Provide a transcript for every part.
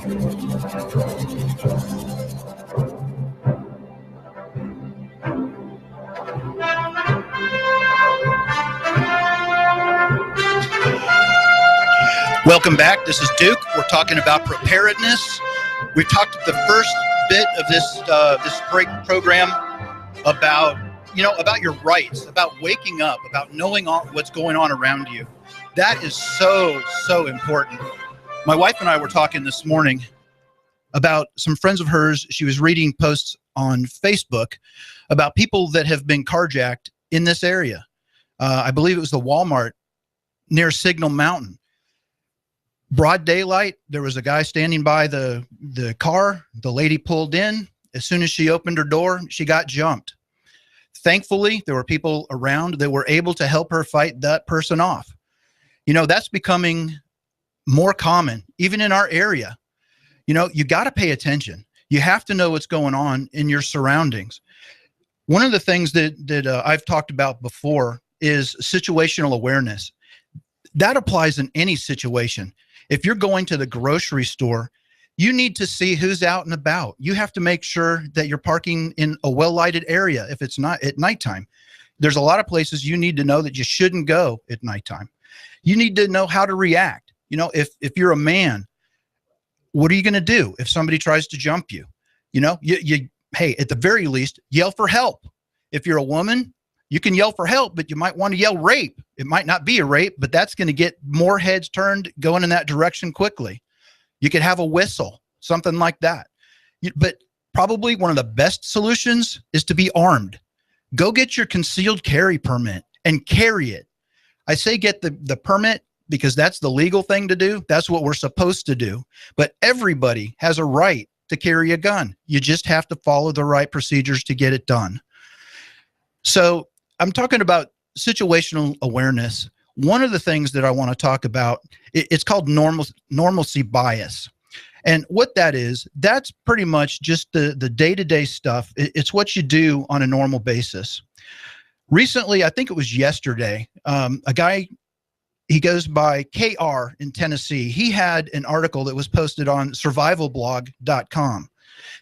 Welcome back. This is Duke. We're talking about preparedness. We've talked the first bit of this break program about your rights, about waking up, about knowing what's going on around you. That is so important. My wife and I were talking this morning about some friends of hers. She was reading posts on Facebook about people that have been carjacked in this area. I believe it was the Walmart near Signal Mountain. Broad daylight, there was a guy standing by the car. The lady pulled in. As soon as she opened her door, she got jumped. Thankfully, there were people around that were able to help her fight that person off. That's becoming more common, even in our area. You got to pay attention. You have to know what's going on in your surroundings. One of the things that I've talked about before is situational awareness. That applies in any situation. If you're going to the grocery store, you need to see who's out and about. You have to make sure that you're parking in a well-lighted area if it's not at nighttime. There's a lot of places you need to know that you shouldn't go at nighttime. You need to know how to react. If you're a man, what are you going to do if somebody tries to jump you? Hey, at the very least, yell for help. If you're a woman, you can yell for help, but you might want to yell rape. It might not be a rape, but that's going to get more heads turned going in that direction quickly. You could have a whistle, something like that. But probably one of the best solutions is to be armed. Go get your concealed carry permit and carry it. I say get the permit because that's the legal thing to do. That's what we're supposed to do. But everybody has a right to carry a gun. You just have to follow the right procedures to get it done. So I'm talking about situational awareness. One of the things that I want to talk about, it's called normalcy bias. And what that is, that's pretty much just the day-to-day stuff. It's what you do on a normal basis. Recently, I think it was yesterday, a guy, he goes by KR in Tennessee. He had an article that was posted on survivalblog.com.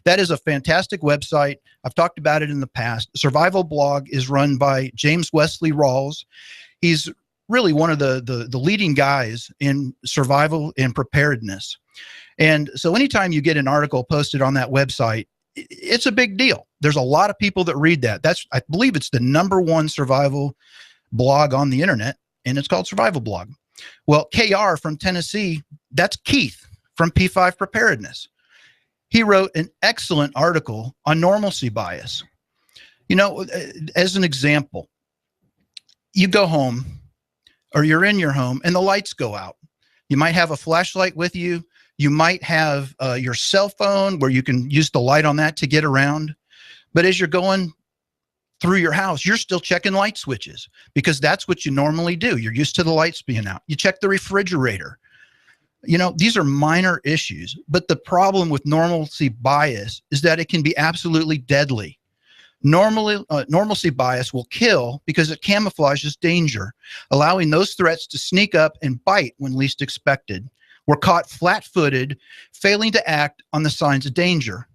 That is a fantastic website. I've talked about it in the past. Survival Blog is run by James Wesley Rawls. He's really one of the leading guys in survival and preparedness. And so anytime you get an article posted on that website, it's a big deal. There's a lot of people that read that. I believe it's the #1 survival blog on the internet, and it's called Survival Blog. Well, KR from Tennessee, that's Keith from P5 Preparedness. He wrote an excellent article on normalcy bias. As an example, you go home or you're in your home and the lights go out. You might have a flashlight with you. You might have your cell phone where you can use the light on that to get around. But as you're going through your house, you're still checking light switches because that's what you normally do. You're used to the lights being out. You check the refrigerator. These are minor issues, but the problem with normalcy bias is that it can be absolutely deadly. Normalcy bias will kill because it camouflages danger, allowing those threats to sneak up and bite when least expected. We're caught flat-footed, failing to act on the signs of danger.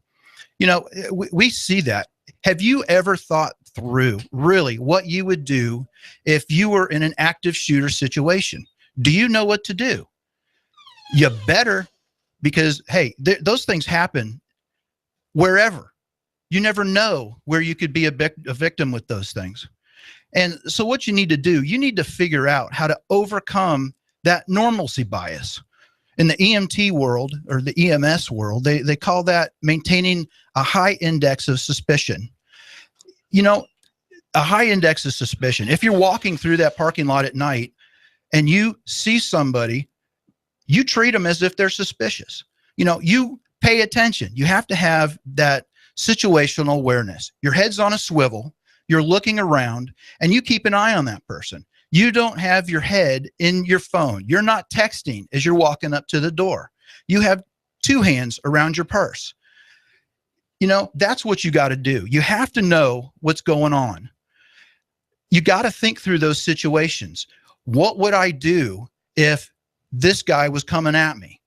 We see that. Have you ever thought through really what you would do if you were in an active shooter situation? Do you know what to do? You better, because, hey, those things happen wherever. You never know where you could be a victim with those things. And so what you need to do, you need to figure out how to overcome that normalcy bias. In the EMT world or the EMS world, they call that maintaining a high index of suspicion. A high index of suspicion. If you're walking through that parking lot at night and you see somebody, you treat them as if they're suspicious. You pay attention. You have to have that situational awareness. Your head's on a swivel, you're looking around, and you keep an eye on that person. You don't have your head in your phone. You're not texting as you're walking up to the door. You have two hands around your purse. That's what you got to do. You have to know what's going on. You got to think through those situations. What would I do if this guy was coming at me?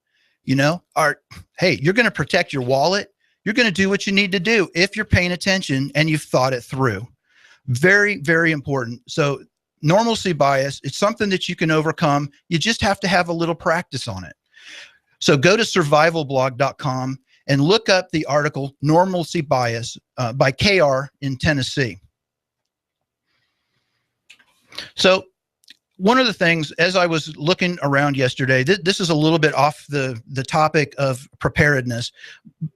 hey, you're going to protect your wallet. You're going to do what you need to do if you're paying attention and you've thought it through. Very, very important. So normalcy bias, it's something that you can overcome. You just have to have a little practice on it. So go to survivalblog.com and look up the article Normalcy Bias by KR in Tennessee. So one of the things, as I was looking around yesterday, this is a little bit off the topic of preparedness,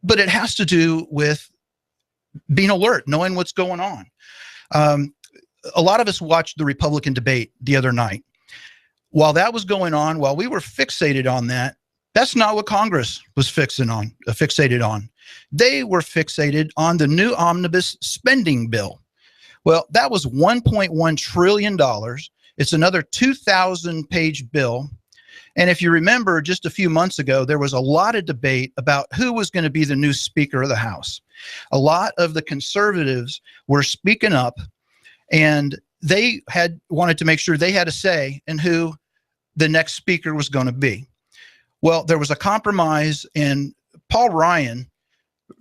but it has to do with being alert, knowing what's going on. A lot of us watched the Republican debate the other night. While that was going on, while we were fixated on that, that's not what Congress was fixated on. They were fixated on the new omnibus spending bill. Well, that was $1.1 trillion. It's another 2,000-page bill. And if you remember, just a few months ago, there was a lot of debate about who was going to be the new Speaker of the House. A lot of the conservatives were speaking up, and they wanted to make sure they had a say in who the next Speaker was going to be. Well, there was a compromise, and Paul Ryan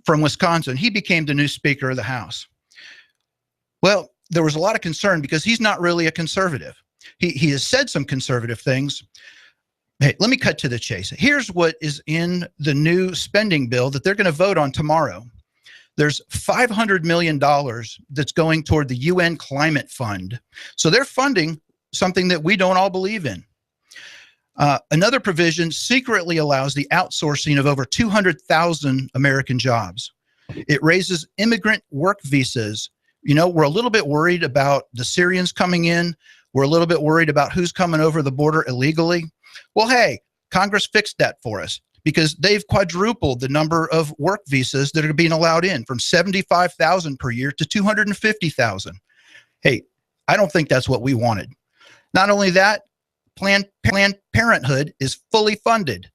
from Wisconsin, he became the new Speaker of the House. Well, there was a lot of concern because he's not really a conservative. He has said some conservative things. Hey, let me cut to the chase. Here's what is in the new spending bill that they're going to vote on tomorrow. There's $500 million that's going toward the UN Climate Fund. So they're funding something that we don't all believe in. Another provision secretly allows the outsourcing of over 200,000 American jobs. It raises immigrant work visas. We're a little bit worried about the Syrians coming in. We're a little bit worried about who's coming over the border illegally. Well, hey, Congress fixed that for us because they've quadrupled the number of work visas that are being allowed in from 75,000 per year to 250,000. Hey, I don't think that's what we wanted. Not only that, Planned Parenthood is fully funded.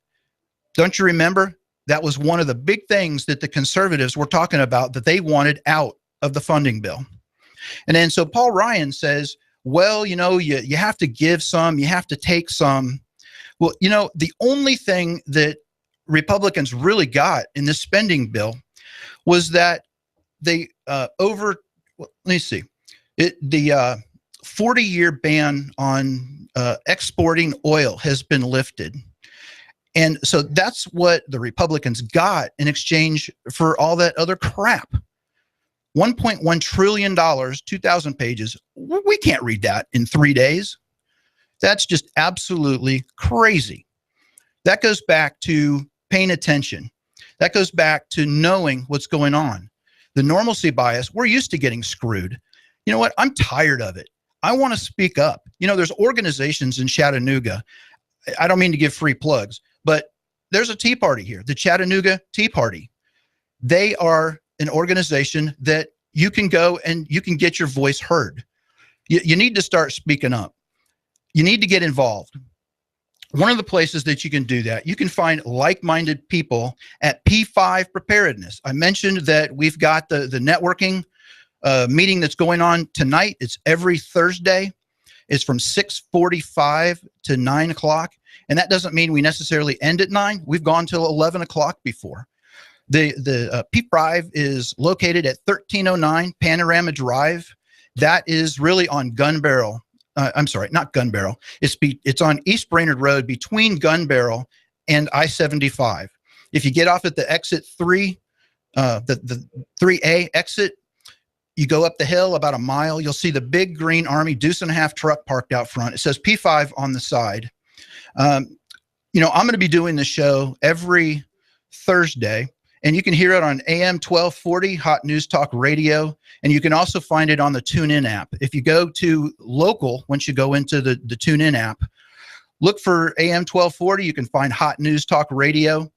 Don't you remember? That was one of the big things that the conservatives were talking about that they wanted out of the funding bill. And then so Paul Ryan says, well, you have to give some, you have to take some. Well, the only thing that Republicans really got in this spending bill was that they the 40-year ban on exporting oil has been lifted. And so that's what the Republicans got in exchange for all that other crap. $1.1 trillion, 2,000 pages. We can't read that in 3 days. That's just absolutely crazy. That goes back to paying attention. That goes back to knowing what's going on. The normalcy bias, we're used to getting screwed. You know what? I'm tired of it. I want to speak up. There's organizations in Chattanooga. I don't mean to give free plugs, but there's a Tea Party here, the Chattanooga Tea Party. They are an organization that you can go and you can get your voice heard. You need to start speaking up. You need to get involved. One of the places that you can do that, you can find like-minded people at P5 Preparedness. I mentioned that we've got the networking meeting that's going on tonight. It's every Thursday. It's from 6:45 to 9 o'clock. And that doesn't mean we necessarily end at 9. We've gone till 11 o'clock before. The P5 is located at 1309 Panorama Drive. That is really on Gun Barrel. I'm sorry, not Gun Barrel. It's on East Brainerd Road between Gun Barrel and I-75. If you get off at the exit 3, the 3A exit, you go up the hill about a mile, you'll see the big green Army deuce and a half truck parked out front. It says P5 on the side. I'm going to be doing the show every Thursday, and you can hear it on AM 1240 Hot News Talk Radio, and you can also find it on the TuneIn app. If you go to local, once you go into the TuneIn app, look for AM 1240. You can find Hot News Talk Radio.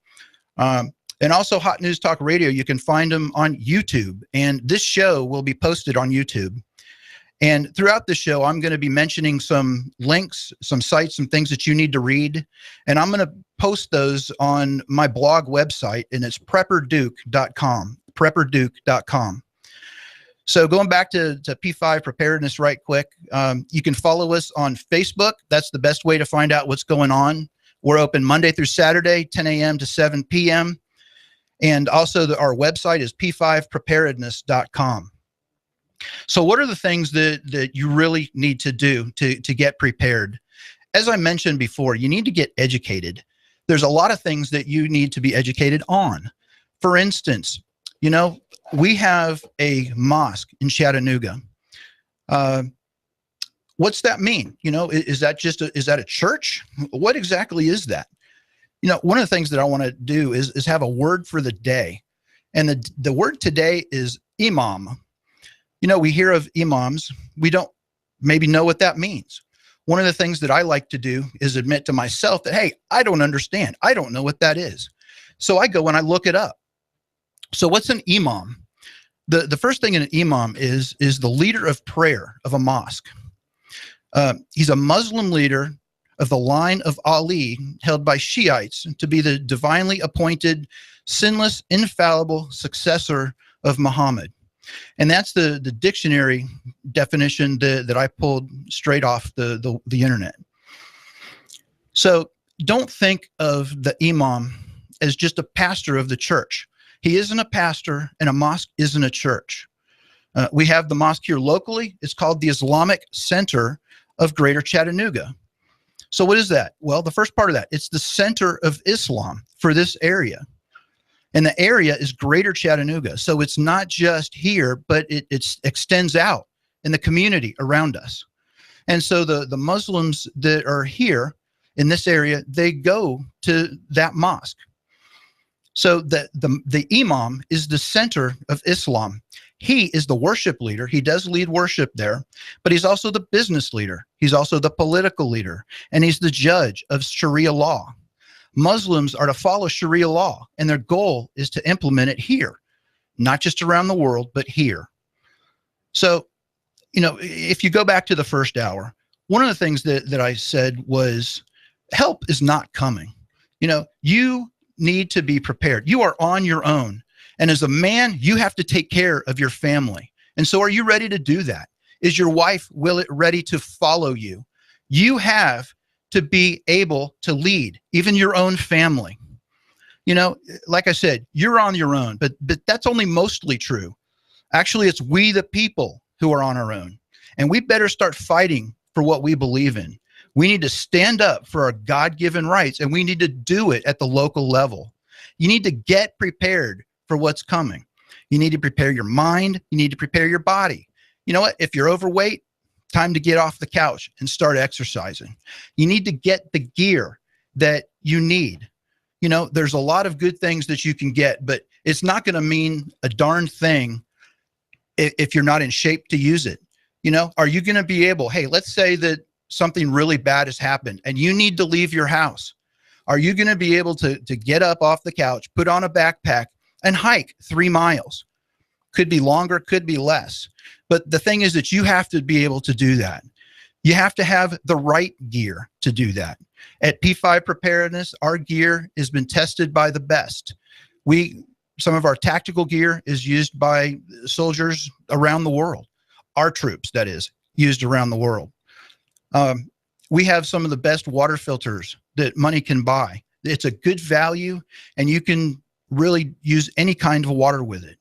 And also Hot News Talk Radio, you can find them on YouTube. And this show will be posted on YouTube. And throughout the show, I'm going to be mentioning some links, some sites, some things that you need to read. And I'm going to post those on my blog website, and it's prepperduke.com, prepperduke.com. So going back to P5 Preparedness right quick, you can follow us on Facebook. That's the best way to find out what's going on. We're open Monday through Saturday, 10 a.m. to 7 p.m. And also our website is p5preparedness.com. So what are the things that you really need to do to get prepared? As I mentioned before, you need to get educated. There's a lot of things that you need to be educated on. For instance, we have a mosque in Chattanooga. What's that mean? Is that a church? What exactly is that? One of the things that I want to do is have a word for the day. And the word today is imam. We hear of imams. We don't maybe know what that means. One of the things that I like to do is admit to myself that, hey, I don't understand. I don't know what that is. So I go and I look it up. So what's an imam? The first thing an imam is the leader of prayer of a mosque. He's a Muslim leader of the line of Ali, held by Shiites to be the divinely appointed, sinless, infallible successor of Muhammad. And that's the dictionary definition that I pulled straight off the internet. So don't think of the imam as just a pastor of the church. He isn't a pastor, and a mosque isn't a church. We have the mosque here locally. It's called the Islamic Center of Greater Chattanooga. So what is that? Well, the first part of that, it's the center of Islam for this area. And the area is Greater Chattanooga. So it's not just here, but it extends out in the community around us. And so the Muslims that are here in this area, they go to that mosque. So the imam is the center of Islam. He is the worship leader. He does lead worship there, but he's also the business leader. He's also the political leader, and he's the judge of Sharia law. Muslims are to follow Sharia law, and their goal is to implement it here, not just around the world, but here. So, if you go back to the first hour, one of the things that I said was help is not coming. You need to be prepared. You are on your own. And as a man, you have to take care of your family. And so are you ready to do that? Is your wife ready to follow you? You have to be able to lead even your own family. Like I said, you're on your own, but that's only mostly true. Actually, it's we the people who are on our own. And we better start fighting for what we believe in. We need to stand up for our God-given rights, and we need to do it at the local level. You need to get prepared for what's coming. You need to prepare your mind. You need to prepare your body. You know what? If you're overweight, time to get off the couch and start exercising. You need to get the gear that you need. There's a lot of good things that you can get, but it's not going to mean a darn thing if you're not in shape to use it. Are you going to be able, hey, let's say that something really bad has happened and you need to leave your house. Are you going to be able to get up off the couch, put on a backpack, and hike 3 miles? Could be longer, could be less. But the thing is that you have to be able to do that. You have to have the right gear to do that. At P5 Preparedness, our gear has been tested by the best. Some of our tactical gear is used by soldiers around the world. Our troops, that is, used around the world. We have some of the best water filters that money can buy. It's a good value, and you can really use any kind of water with it.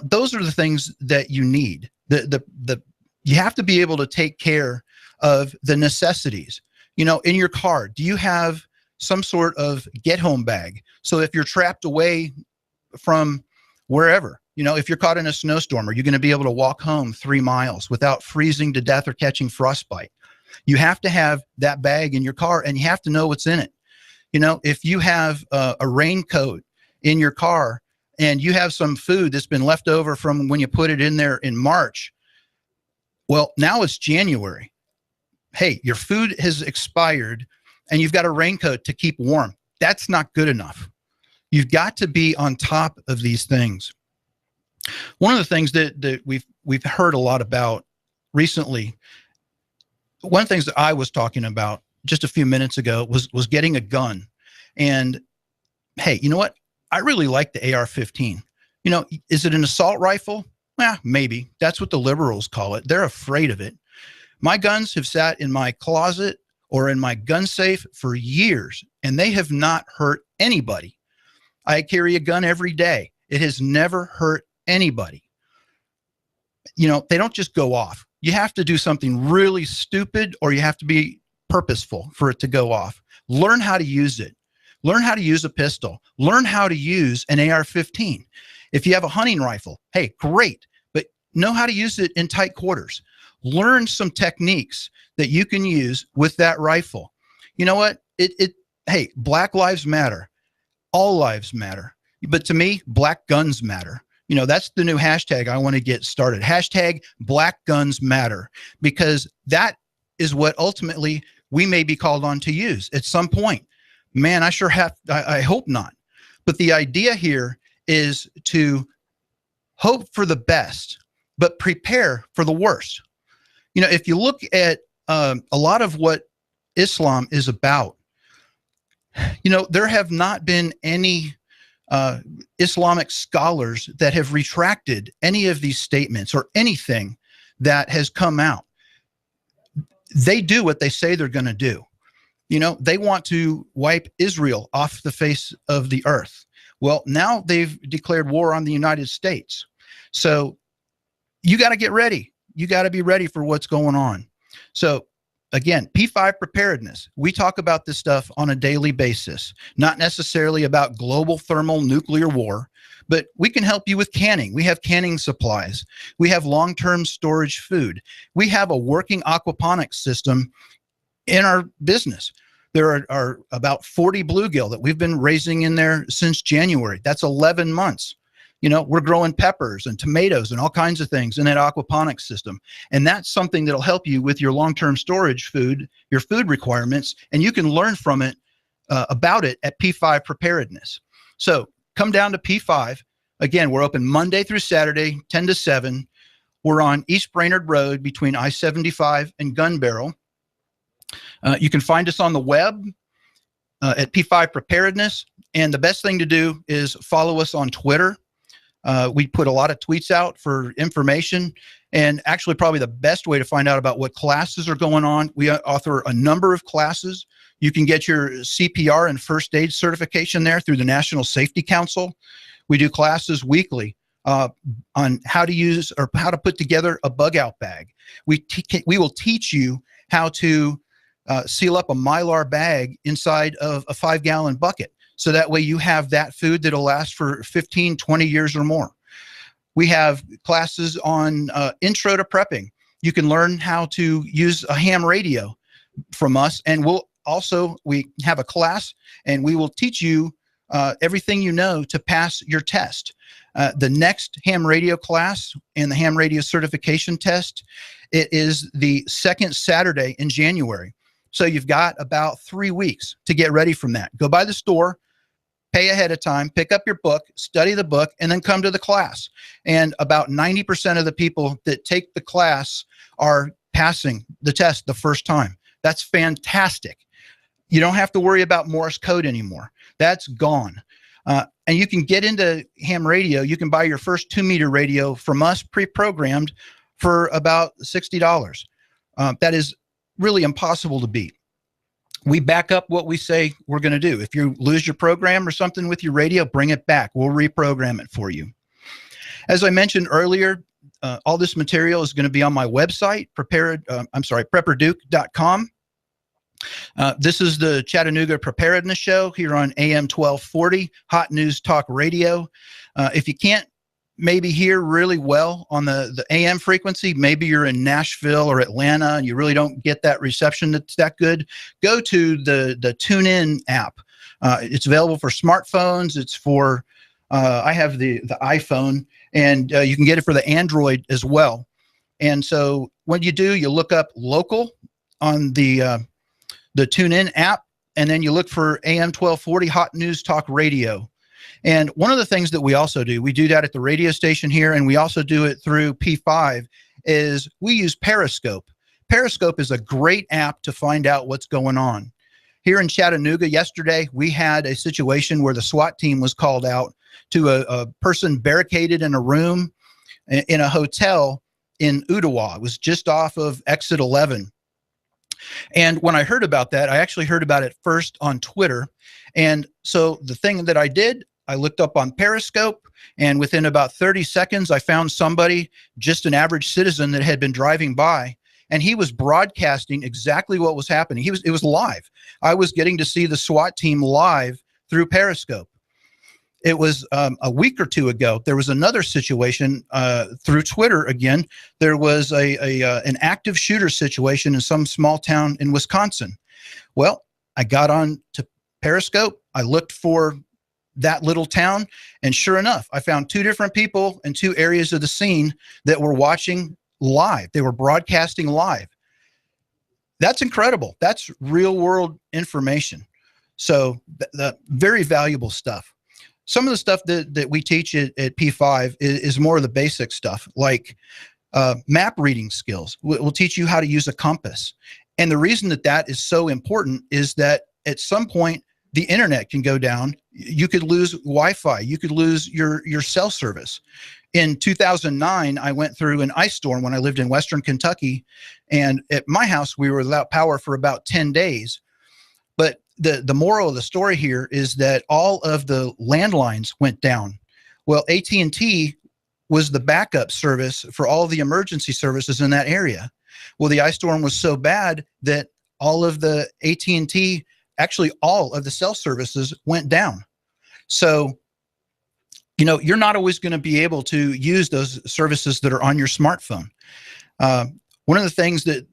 Those are the things that you need. You have to be able to take care of the necessities. In your car, do you have some sort of get-home bag? So if you're trapped away from wherever, if you're caught in a snowstorm, are you going to be able to walk home 3 miles without freezing to death or catching frostbite? You have to have that bag in your car, and you have to know what's in it. If you have a raincoat in your car and you have some food that's been left over from when you put it in there in March, well, now it's January. Hey, your food has expired and you've got a raincoat to keep warm. That's not good enough. You've got to be on top of these things. One of the things that we've heard a lot about recently, one of the things that I was talking about just a few minutes ago was getting a gun. And hey, you know what? I really like the AR-15. Is it an assault rifle? Maybe. That's what the liberals call it. They're afraid of it. My guns have sat in my closet or in my gun safe for years, and they have not hurt anybody. I carry a gun every day. It has never hurt anybody. You know, they don't just go off. You have to do something really stupid, or you have to be purposeful for it to go off. Learn how to use it. Learn how to use a pistol. Learn how to use an AR-15. If you have a hunting rifle, hey, great, but know how to use it in tight quarters. Learn some techniques that you can use with that rifle. You know what? Hey, Black lives matter. All lives matter. But to me, black guns matter. You know, that's the new hashtag I want to get started. Hashtag Black Guns Matter, because that is what ultimately we may be called on to use at some point. Man, I hope not. But the idea here is to hope for the best, but prepare for the worst. You know, if you look at a lot of what Islam is about, you know, there have not been any Islamic scholars that have retracted any of these statements or anything that has come out. They do what they say they're going to do. You know, they want to wipe Israel off the face of the earth. Well, now they've declared war on the United States. So you got to get ready. You got to be ready for what's going on. So again, P5 preparedness. We talk about this stuff on a daily basis, not necessarily about global thermal nuclear war, but we can help you with canning. We have canning supplies. We have long-term storage food. We have a working aquaponics system in our business. There are about 40 bluegill that we've been raising in there since January. That's 11 months. You know, we're growing peppers and tomatoes and all kinds of things in that aquaponics system. And that's something that'll help you with your long-term storage food, your food requirements, and you can learn from it, about it at P5 preparedness. So come down to P5. Again, we're open Monday through Saturday, 10 to 7. We're on East Brainerd Road between I-75 and Gun Barrel. You can find us on the web at P5 Preparedness. And the best thing to do is follow us on Twitter. We put a lot of tweets out for information, and actually probably the best way to find out about what classes are going on. We author a number of classes. You can get your CPR and first aid certification there through the National Safety Council. We do classes weekly on how to use or how to put together a bug out bag. We will teach you how to seal up a Mylar bag inside of a 5-gallon bucket. So that way you have that food that'll last for 15, 20 years or more. We have classes on intro to prepping. You can learn how to use a ham radio from us. And we have a class, and we will teach you everything you know to pass your test. The next ham radio class and the ham radio certification test, it is the second Saturday in January. So you've got about 3 weeks to get ready from that. Go by the store, pay ahead of time, pick up your book, study the book, and then come to the class. And about 90% of the people that take the class are passing the test the first time. That's fantastic. You don't have to worry about Morse code anymore. That's gone. And you can get into ham radio. You can buy your first 2-meter radio from us pre-programmed for about $60. That is really impossible to beat. We back up what we say we're going to do. If you lose your program or something with your radio, bring it back. We'll reprogram it for you. As I mentioned earlier, all this material is going to be on my website, prepperduke.com. This is the Chattanooga Preparedness Show here on AM 1240, Hot News Talk Radio. If you can't maybe hear really well on the AM frequency, maybe you're in Nashville or Atlanta and you really don't get that reception that's that good, go to the TuneIn app. It's available for smartphones. It's for, I have the iPhone, and you can get it for the Android as well. And so what you do, you look up local on the TuneIn app, and then you look for AM 1240 Hot News Talk Radio. And one of the things that we also do, we do that at the radio station here, and we also do it through P5, is we use Periscope. Periscope is a great app to find out what's going on. Here in Chattanooga yesterday, we had a situation where the SWAT team was called out to a person barricaded in a room in a hotel in Ottawa. It was just off of exit 11. And when I heard about that, I actually heard about it first on Twitter. And so the thing that I did, I looked up on Periscope, and within about 30 seconds, I found somebody, just an average citizen that had been driving by, and he was broadcasting exactly what was happening. It was live. I was getting to see the SWAT team live through Periscope. It was a week or two ago. There was another situation through Twitter again. There was an active shooter situation in some small town in Wisconsin. Well, I got on to Periscope. I looked for that little town, and sure enough, I found two different people in two areas of the scene that were watching live. They were broadcasting live. That's incredible. That's real world information. So the very valuable stuff. Some of the stuff that we teach at P5 is more of the basic stuff, like map reading skills. We'll teach you how to use a compass. And the reason that is so important is that at some point, the internet can go down. You could lose Wi-Fi. You could lose your cell service. In 2009, I went through an ice storm when I lived in Western Kentucky. And at my house, we were without power for about 10 days. But the moral of the story here is that all of the landlines went down. Well, AT&T was the backup service for all the emergency services in that area. Well, the ice storm was so bad that all of the AT&T, actually all of the cell services went down. So, you're not always going to be able to use those services that are on your smartphone. One of the things that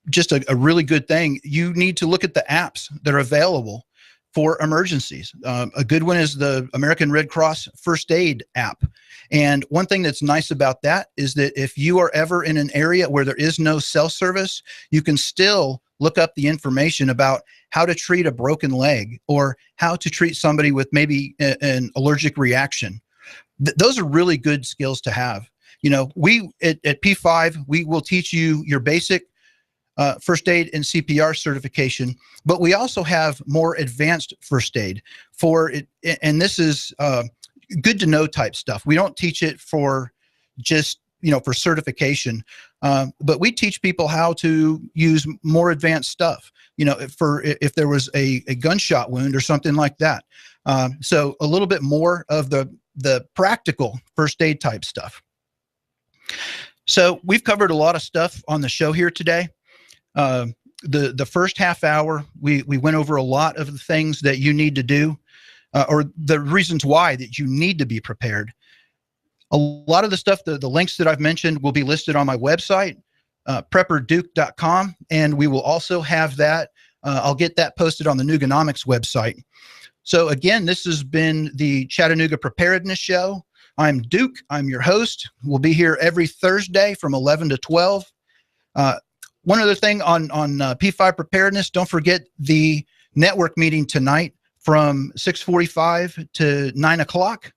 just a really good thing, you need to look at the apps that are available for emergencies. A good one is the American Red Cross First Aid app. And one thing that's nice about that is that if you are ever in an area where there is no cell service, you can still look up the information about how to treat a broken leg or how to treat somebody with maybe an allergic reaction. Those are really good skills to have. We at P5, we will teach you your basic first aid and CPR certification, but we also have more advanced first aid for it. And this is good to know type stuff. We don't teach it for just, for certification, but we teach people how to use more advanced stuff, for if there was a gunshot wound or something like that. So a little bit more of the practical first aid type stuff. So we've covered a lot of stuff on the show here today. The first half hour, we went over a lot of the things that you need to do, or the reasons why that you need to be prepared. A lot of the stuff, the links that I've mentioned will be listed on my website, prepperduke.com, and we will also have that. I'll get that posted on the Nooganomics website. So again, this has been the Chattanooga Preparedness Show. I'm Duke. I'm your host. We'll be here every Thursday from 11 to 12. One other thing on P5 Preparedness, don't forget the network meeting tonight from 6:45 to 9 o'clock.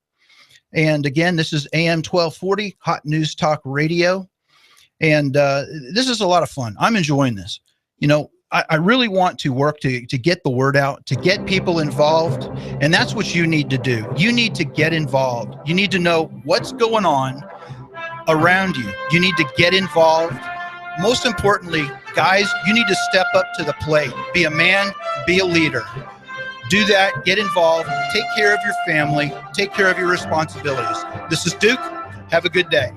And again, this is AM 1240, Hot News Talk Radio. And this is a lot of fun. I'm enjoying this. I really want to work to get the word out, to get people involved. And that's what you need to do. You need to get involved. You need to know what's going on around you. You need to get involved. Most importantly, guys, you need to step up to the plate. Be a man, be a leader. Do that, get involved, take care of your family, take care of your responsibilities. This is Duke. Have a good day.